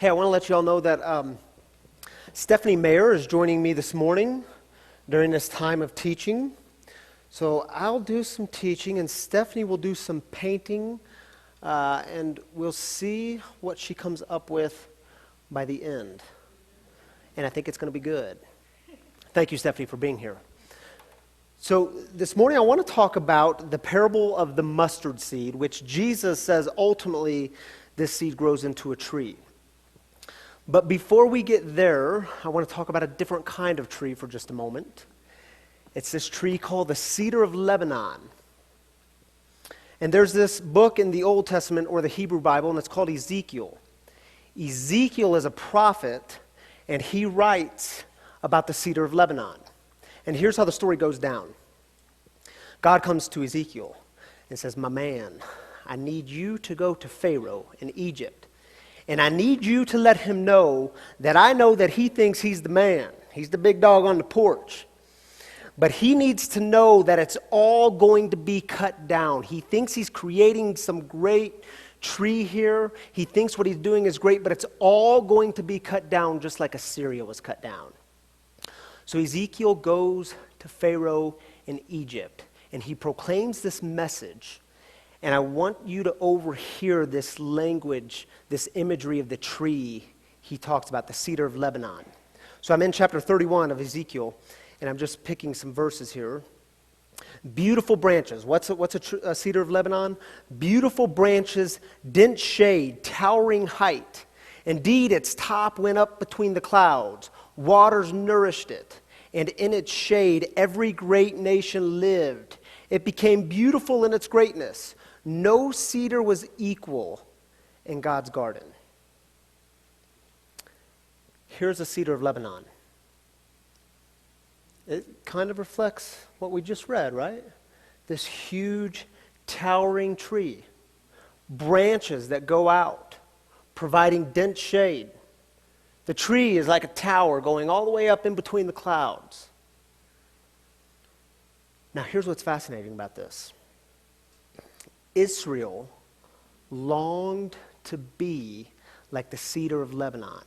Hey, I want to let you all know that Stephanie Mayer is joining me this morning during this time of teaching. So I'll do some teaching, and Stephanie will do some painting, and we'll see what she comes up with by the end. And I think it's going to be good. Thank you, Stephanie, for being here. So this morning I want to talk about the parable of the mustard seed, which Jesus says ultimately this seed grows into a tree. But before we get there, I want to talk about a different kind of tree for just a moment. It's this tree called the cedar of Lebanon. And there's this book in the Old Testament or the Hebrew Bible, and it's called Ezekiel. Ezekiel is a prophet, and he writes about the cedar of Lebanon. And here's how the story goes down. God comes to Ezekiel and says, "My man, I need you to go to Pharaoh in Egypt. And I need you to let him know that I know that he thinks he's the man. He's the big dog on the porch. But he needs to know that it's all going to be cut down. He thinks he's creating some great tree here. He thinks what he's doing is great, but it's all going to be cut down just like Assyria was cut down." So Ezekiel goes to Pharaoh in Egypt, and he proclaims this message. And I want you to overhear this language, this imagery of the tree he talks about, the cedar of Lebanon. So I'm in chapter 31 of Ezekiel, and I'm just picking some verses here. Beautiful branches. What's a cedar of Lebanon? Beautiful branches, dense shade, towering height. Indeed, its top went up between the clouds. Waters nourished it, and in its shade every great nation lived. It became beautiful in its greatness. No cedar was equal in God's garden. Here's a cedar of Lebanon. It kind of reflects what we just read, right? This huge, towering tree. Branches that go out, providing dense shade. The tree is like a tower going all the way up in between the clouds. Now, here's what's fascinating about this. Israel longed to be like the cedar of Lebanon.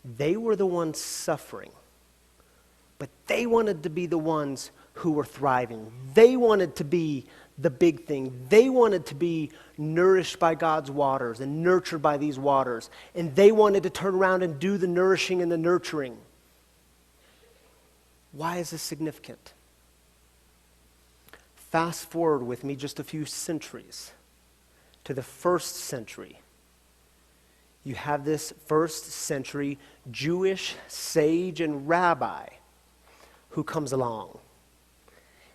They were the ones suffering, but they wanted to be the ones who were thriving. They wanted to be the big thing. They wanted to be nourished by God's waters and nurtured by these waters. And they wanted to turn around and do the nourishing and the nurturing. Why is this significant? Fast forward with me just a few centuries to the 1st century. You have this 1st century Jewish sage and rabbi who comes along.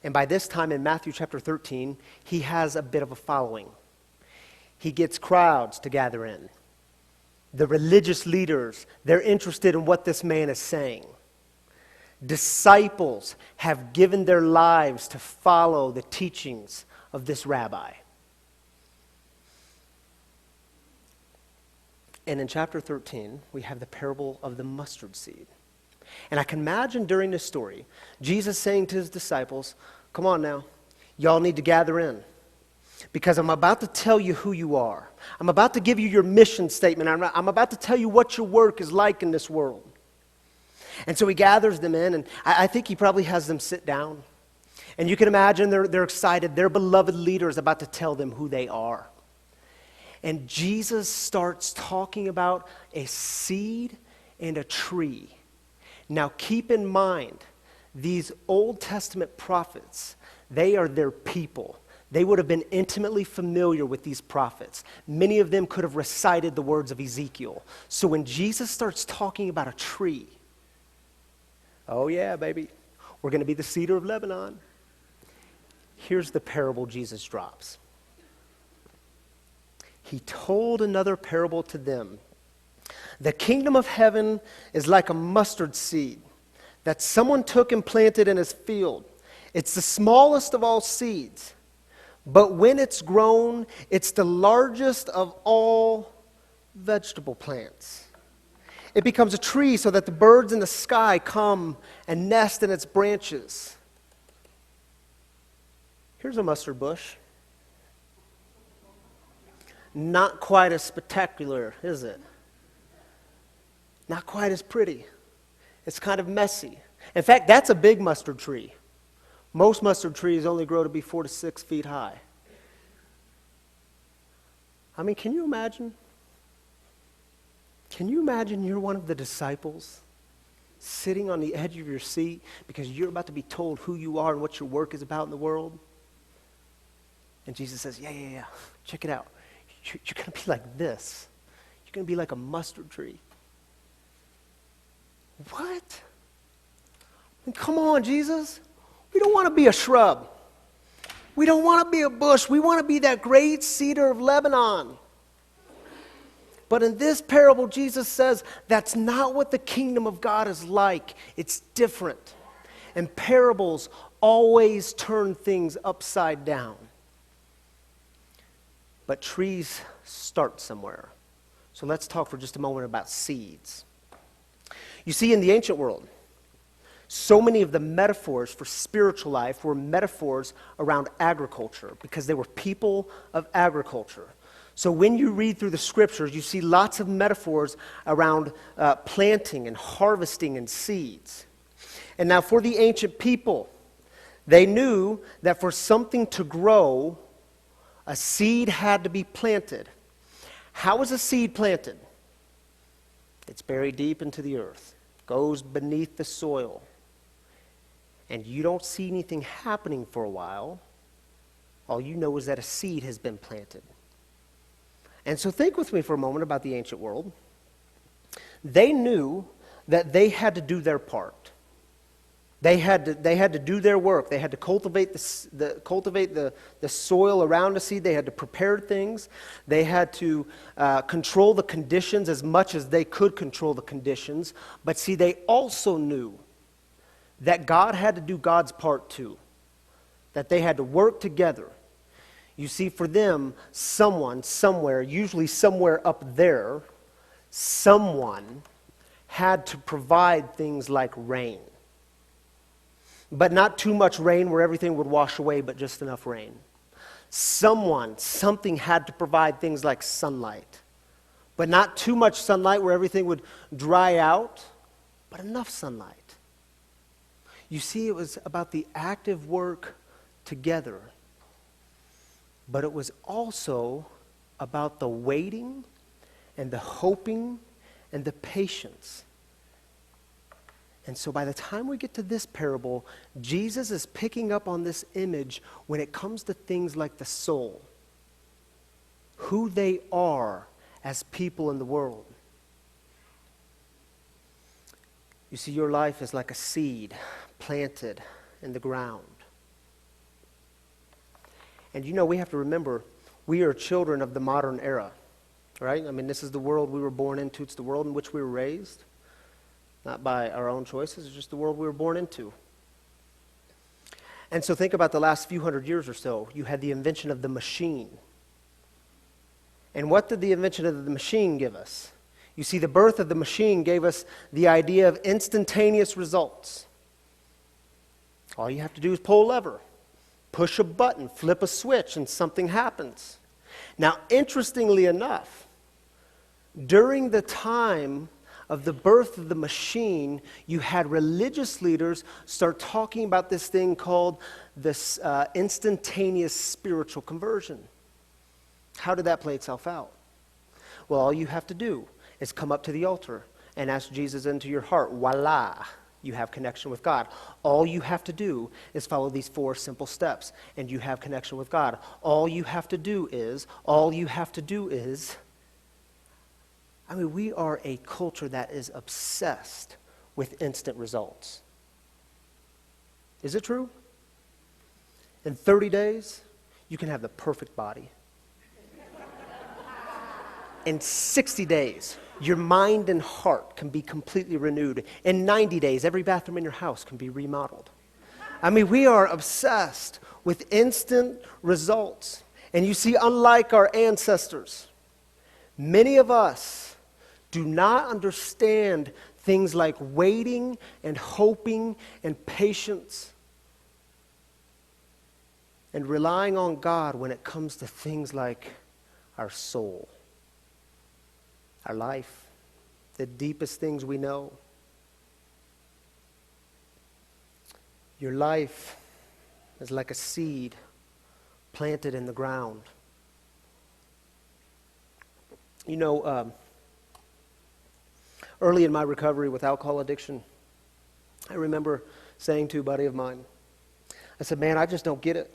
And by this time in Matthew chapter 13, he has a bit of a following. He gets crowds to gather in. The religious leaders, they're interested in what this man is saying. Disciples have given their lives to follow the teachings of this rabbi. And in chapter 13, we have the parable of the mustard seed. And I can imagine during this story, Jesus saying to his disciples, "Come on now, y'all need to gather in. Because I'm about to tell you who you are. I'm about to give you your mission statement. I'm about to tell you what your work is like in this world." And so he gathers them in, and I think he probably has them sit down. And you can imagine they're excited. Their beloved leader is about to tell them who they are. And Jesus starts talking about a seed and a tree. Now keep in mind, these Old Testament prophets, they are their people. They would have been intimately familiar with these prophets. Many of them could have recited the words of Ezekiel. So when Jesus starts talking about a tree, oh yeah, baby, we're going to be the cedar of Lebanon. Here's the parable Jesus drops. He told another parable to them. The kingdom of heaven is like a mustard seed that someone took and planted in his field. It's the smallest of all seeds, but when it's grown, it's the largest of all vegetable plants. It becomes a tree so that the birds in the sky come and nest in its branches. Here's a mustard bush. Not quite as spectacular, is it? Not quite as pretty. It's kind of messy. In fact, that's a big mustard tree. Most mustard trees only grow to be 4 to 6 feet high. I mean, can you imagine? Can you imagine you're one of the disciples sitting on the edge of your seat because you're about to be told who you are and what your work is about in the world? And Jesus says, yeah, check it out. You're going to be like this. You're going to be like a mustard tree. What? I mean, come on, Jesus. We don't want to be a shrub. We don't want to be a bush. We want to be that great cedar of Lebanon. But in this parable, Jesus says that's not what the kingdom of God is like. It's different. And parables always turn things upside down. But trees start somewhere. So let's talk for just a moment about seeds. You see, in the ancient world, so many of the metaphors for spiritual life were metaphors around agriculture because they were people of agriculture. So when you read through the scriptures, you see lots of metaphors around planting and harvesting and seeds. And now for the ancient people, they knew that for something to grow, a seed had to be planted. How is a seed planted? It's buried deep into the earth, goes beneath the soil, and you don't see anything happening for a while. All you know is that a seed has been planted. And so think with me for a moment about the ancient world. They knew that they had to do their part. They had to do their work. They had to cultivate the soil around the seed. They had to prepare things. They had to control the conditions as much as they could control the conditions. But see, they also knew that God had to do God's part too. That they had to work together. You see, for them, someone, somewhere, usually somewhere up there, someone had to provide things like rain. But not too much rain where everything would wash away, but just enough rain. Something had to provide things like sunlight. But not too much sunlight where everything would dry out, but enough sunlight. You see, it was about the active work together. But it was also about the waiting and the hoping and the patience. And so by the time we get to this parable, Jesus is picking up on this image when it comes to things like the soul, who they are as people in the world. You see, your life is like a seed planted in the ground. And you know, we have to remember, we are children of the modern era, right? I mean, this is the world we were born into. It's the world in which we were raised. Not by our own choices, it's just the world we were born into. And so think about the last few hundred years or so. You had the invention of the machine. And what did the invention of the machine give us? You see, the birth of the machine gave us the idea of instantaneous results. All you have to do is pull a lever, push a button, flip a switch, and something happens. Now, interestingly enough, during the time of the birth of the machine, you had religious leaders start talking about this thing called this instantaneous spiritual conversion. How did that play itself out? Well, all you have to do is come up to the altar and ask Jesus into your heart. Voila, you have connection with God. All you have to do is follow these 4 simple steps, and you have connection with God. All you have to do is, I mean, we are a culture that is obsessed with instant results. Is it true? In 30 days, you can have the perfect body. In 60 days, your mind and heart can be completely renewed. In 90 days, every bathroom in your house can be remodeled. I mean, we are obsessed with instant results. And you see, unlike our ancestors, many of us do not understand things like waiting and hoping and patience and relying on God when it comes to things like our soul, our life, the deepest things we know. Your life is like a seed planted in the ground. You know, early in my recovery with alcohol addiction, I remember saying to a buddy of mine, I said, man, I just don't get it.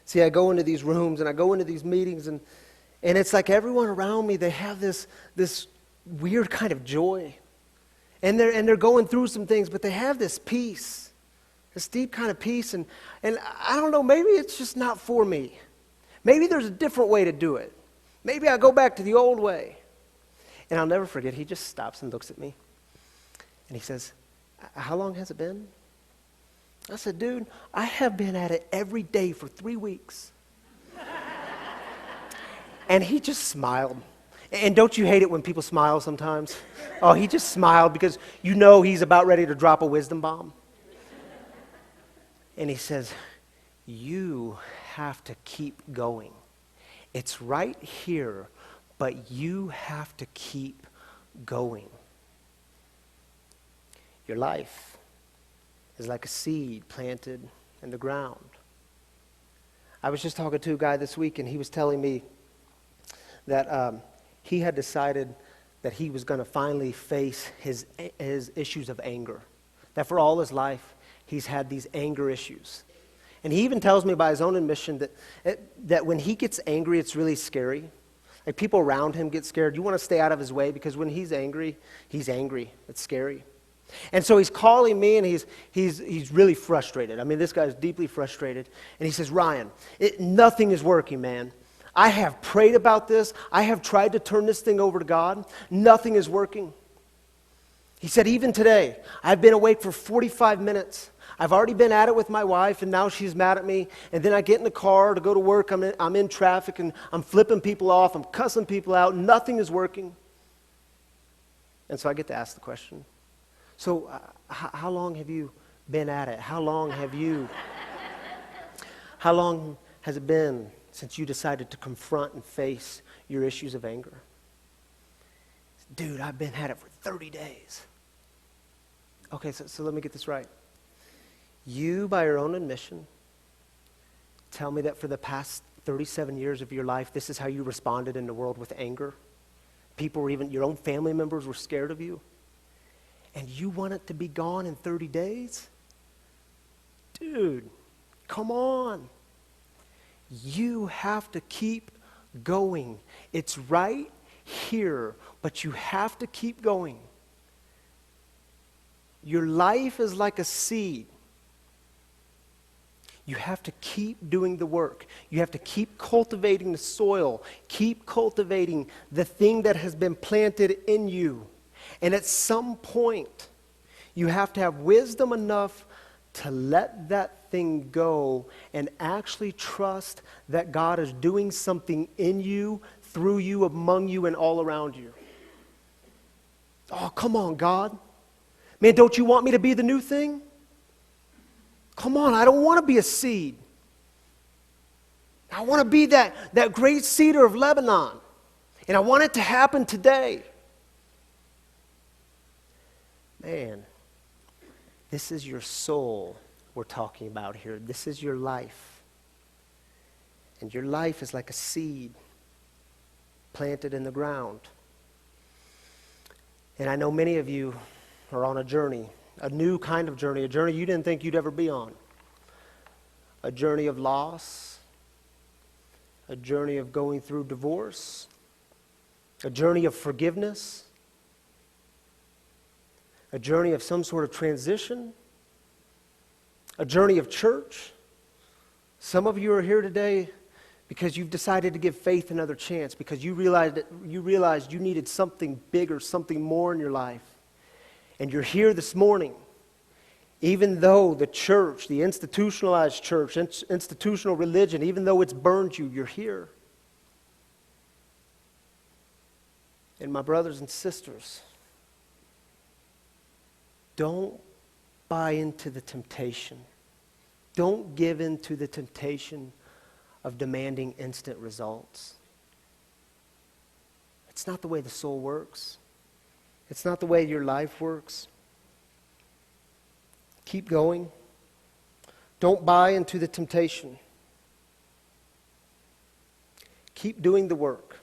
See, I go into these rooms and I go into these meetings and it's like everyone around me, they have this weird kind of joy. And they're going through some things, but they have this peace, this deep kind of peace. And I don't know, maybe it's just not for me. Maybe there's a different way to do it. Maybe I go back to the old way. And I'll never forget, he just stops and looks at me. And he says, how long has it been? I said, dude, I have been at it every day for 3 weeks. And he just smiled. And don't you hate it when people smile sometimes? Oh, he just smiled because you know he's about ready to drop a wisdom bomb. And he says, you have to keep going. It's right here, but you have to keep going. Your life is like a seed planted in the ground. I was just talking to a guy this week, and he was telling me that he had decided that he was going to finally face his issues of anger. That for all his life, he's had these anger issues. And he even tells me by his own admission that when he gets angry, it's really scary. Like people around him get scared. You want to stay out of his way because when he's angry, he's angry. It's scary. And so he's calling me, and he's really frustrated. I mean, this guy's deeply frustrated. And he says, Ryan, nothing is working, man. I have prayed about this. I have tried to turn this thing over to God. Nothing is working. He said, even today, I've been awake for 45 minutes. I've already been at it with my wife, and now she's mad at me. And then I get in the car to go to work. I'm in traffic, and I'm flipping people off. I'm cussing people out. Nothing is working. And so I get to ask the question, so how long have you been at it? How long has it been since you decided to confront and face your issues of anger? Dude, I've been at it for 30 days. Okay, so let me get this right. You, by your own admission, tell me that for the past 37 years of your life, this is how you responded in the world with anger. People were even, your own family members were scared of you. And you want it to be gone in 30 days? Dude, come on. You have to keep going. It's right here, but you have to keep going. Your life is like a seed. You have to keep doing the work. You have to keep cultivating the soil. Keep cultivating the thing that has been planted in you. And at some point, you have to have wisdom enough to let that thing go and actually trust that God is doing something in you, through you, among you, and all around you. Oh, come on, God. Man, don't you want me to be the new thing? Come on, I don't want to be a seed. I want to be that great cedar of Lebanon. And I want it to happen today. Man, this is your soul we're talking about here. This is your life. And your life is like a seed planted in the ground. And I know many of you are on a journey, a new kind of journey, a journey you didn't think you'd ever be on. A journey of loss, a journey of going through divorce, a journey of forgiveness, a journey of some sort of transition, a journey of church. Some of you are here today because you've decided to give faith another chance, because you realized you needed something bigger, something more in your life. And you're here this morning, even though the church, the institutionalized church, institutional religion, even though it's burned you, you're here. And my brothers and sisters, don't buy into the temptation. Don't give in to the temptation of demanding instant results. It's not the way the soul works. It's not the way your life works. Keep going. Don't buy into the temptation. Keep doing the work.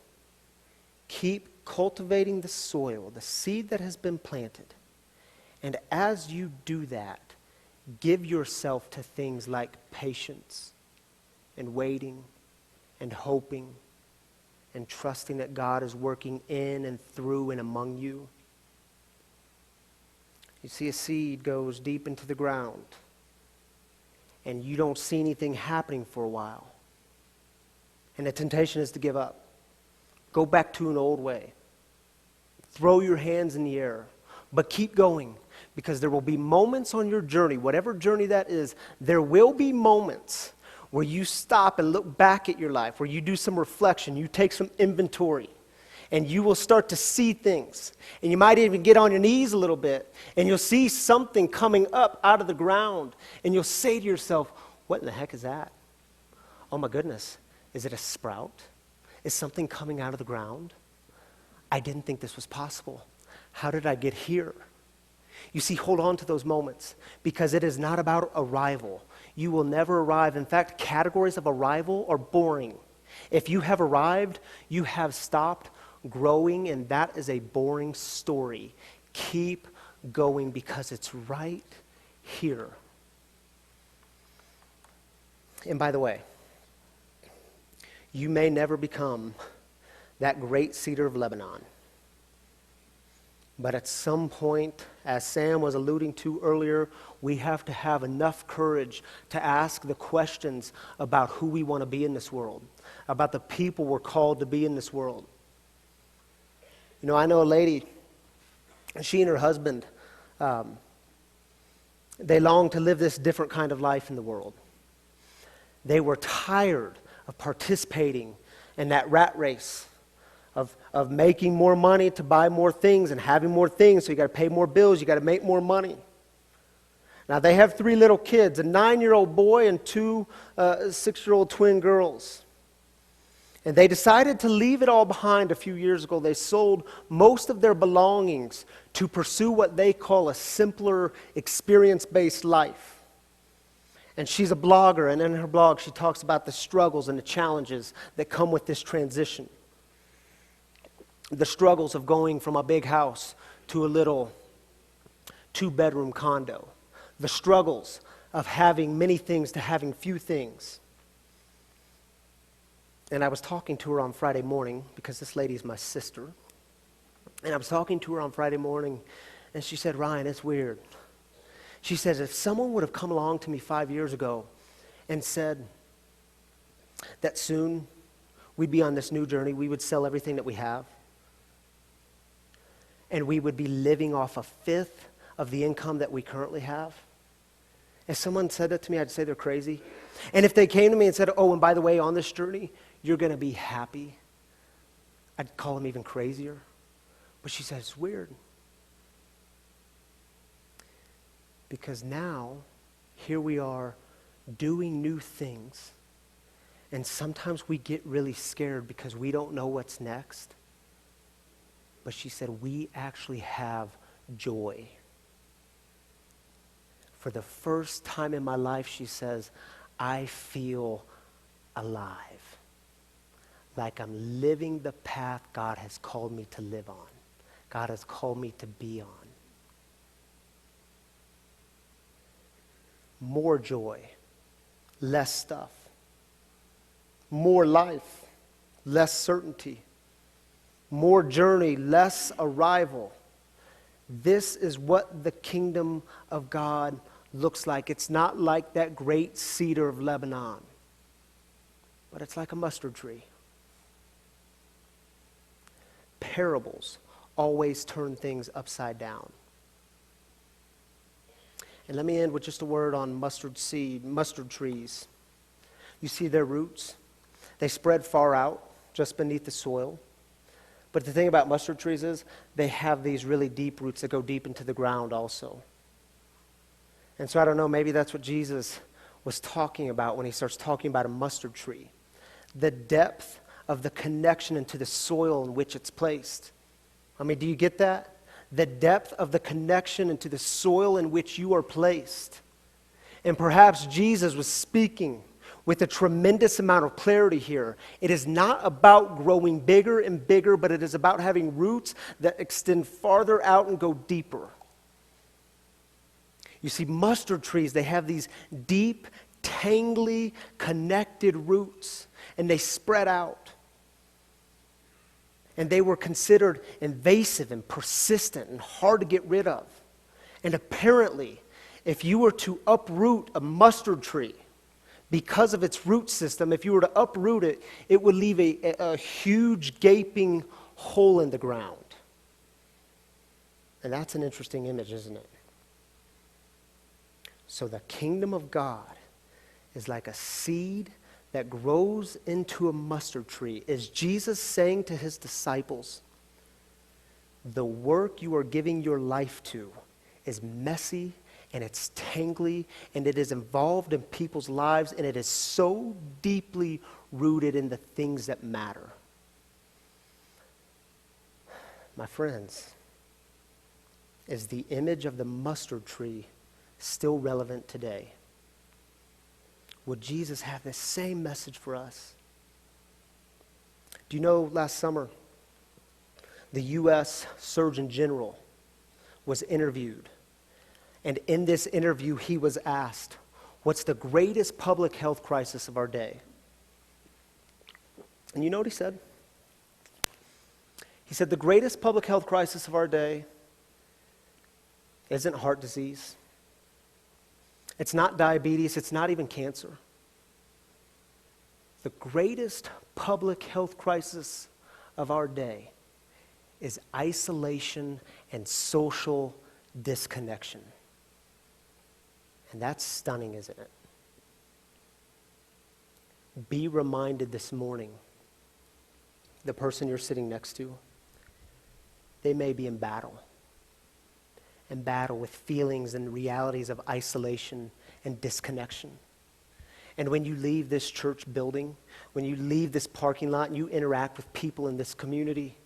Keep cultivating the soil, the seed that has been planted. And as you do that, give yourself to things like patience and waiting and hoping and trusting that God is working in and through and among you. You see, a seed goes deep into the ground and you don't see anything happening for a while. And the temptation is to give up. Go back to an old way. Throw your hands in the air. But keep going, because there will be moments on your journey, whatever journey that is, there will be moments where you stop and look back at your life, where you do some reflection, you take some inventory, and you will start to see things. And you might even get on your knees a little bit, and you'll see something coming up out of the ground, and you'll say to yourself, what in the heck is that? Oh my goodness, is it a sprout? Is something coming out of the ground? I didn't think this was possible. How did I get here? You see, hold on to those moments, because it is not about arrival. You will never arrive. In fact, categories of arrival are boring. If you have arrived, you have stopped growing, and that is a boring story. Keep going, because it's right here. And by the way, you may never become that great cedar of Lebanon. But at some point, as Sam was alluding to earlier, we have to have enough courage to ask the questions about who we want to be in this world, about the people we're called to be in this world. You know, I know a lady, she and her husband, they long to live this different kind of life in the world. They were tired of participating in that rat race of making more money to buy more things and having more things, so you got to pay more bills, you got to make more money. Now, they have 3 little kids, a 9-year-old boy and 2 6-year-old twin girls. And they decided to leave it all behind a few years ago. They sold most of their belongings to pursue what they call a simpler, experience-based life. And she's a blogger, and in her blog she talks about the struggles and the challenges that come with this transition. The struggles of going from a big house to a little 2-bedroom condo. The struggles of having many things to having few things. And I was talking to her on Friday morning, because this lady is my sister. And I was talking to her on Friday morning, and she said, Ryan, it's weird. She says, if someone would have come along to me 5 years ago and said that soon we'd be on this new journey, we would sell everything that we have, and we would be living off 1/5 of the income that we currently have. If someone said that to me, I'd say they're crazy. And if they came to me and said, oh, and by the way, on this journey, you're going to be happy, I'd call them even crazier. But she said, it's weird. Because now, here we are doing new things. And sometimes we get really scared because we don't know what's next. But she said, we actually have joy. For the first time in my life, she says, I feel alive. Like I'm living the path God has called me to live on. God has called me to be on. More joy, less stuff. More life, less certainty. More journey, less arrival. This is what the kingdom of God looks like. It's not like that great cedar of Lebanon, but it's like a mustard tree. Parables always turn things upside down. And let me end with just a word on mustard trees. You see their roots? They spread far out, just beneath the soil. But the thing about mustard trees is they have these really deep roots that go deep into the ground also. And so I don't know, maybe that's what Jesus was talking about when he starts talking about a mustard tree. The depth of the connection into the soil in which it's placed. I mean, do you get that? the depth of the connection into the soil in which you are placed. And perhaps Jesus was speaking with a tremendous amount of clarity here. It is not about growing bigger and bigger, but it is about having roots that extend farther out and go deeper. You see, mustard trees, they have these deep, tangly, connected roots, and they spread out. And they were considered invasive and persistent and hard to get rid of. And apparently, if you were to uproot a mustard tree, because of its root system, if you were to uproot it, it would leave a huge gaping hole in the ground. And that's an interesting image, isn't it? So the kingdom of God is like a seed that grows into a mustard tree. Is Jesus saying to his disciples, the work you are giving your life to is messy, and it's tangly, and it is involved in people's lives, and it is so deeply rooted in the things that matter. My friends, is the image of the mustard tree still relevant today? Would Jesus have the same message for us? Do you know last summer, the U.S. Surgeon General was interviewed. And in this interview, he was asked, what's the greatest public health crisis of our day? And you know what he said? He said, the greatest public health crisis of our day isn't heart disease. It's not diabetes. It's not even cancer. The greatest public health crisis of our day is isolation and social disconnection. And that's stunning, isn't it? Be reminded this morning, the person you're sitting next to, they may be in battle with feelings and realities of isolation and disconnection. And when you leave this church building, when you leave this parking lot and you interact with people in this community,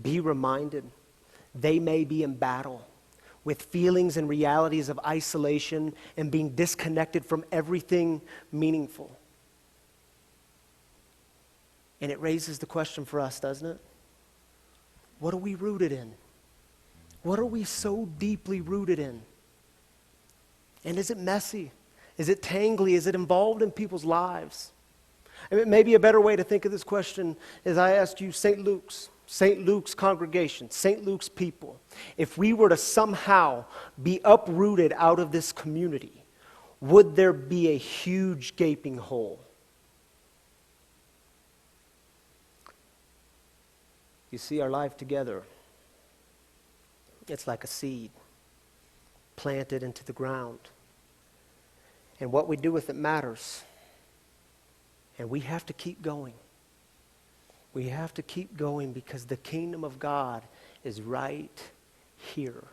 be reminded they may be in battle with feelings and realities of isolation and being disconnected from everything meaningful. And it raises the question for us, doesn't it? What are we rooted in? What are we so deeply rooted in? And is it messy? Is it tangly? Is it involved in people's lives? I mean, maybe a better way to think of this question is I asked you, St. Luke's congregation, St. Luke's people, if we were to somehow be uprooted out of this community, would there be a huge gaping hole? You see, our life together, it's like a seed planted into the ground. And what we do with it matters. And we have to keep going. We have to keep going because the kingdom of God is right here.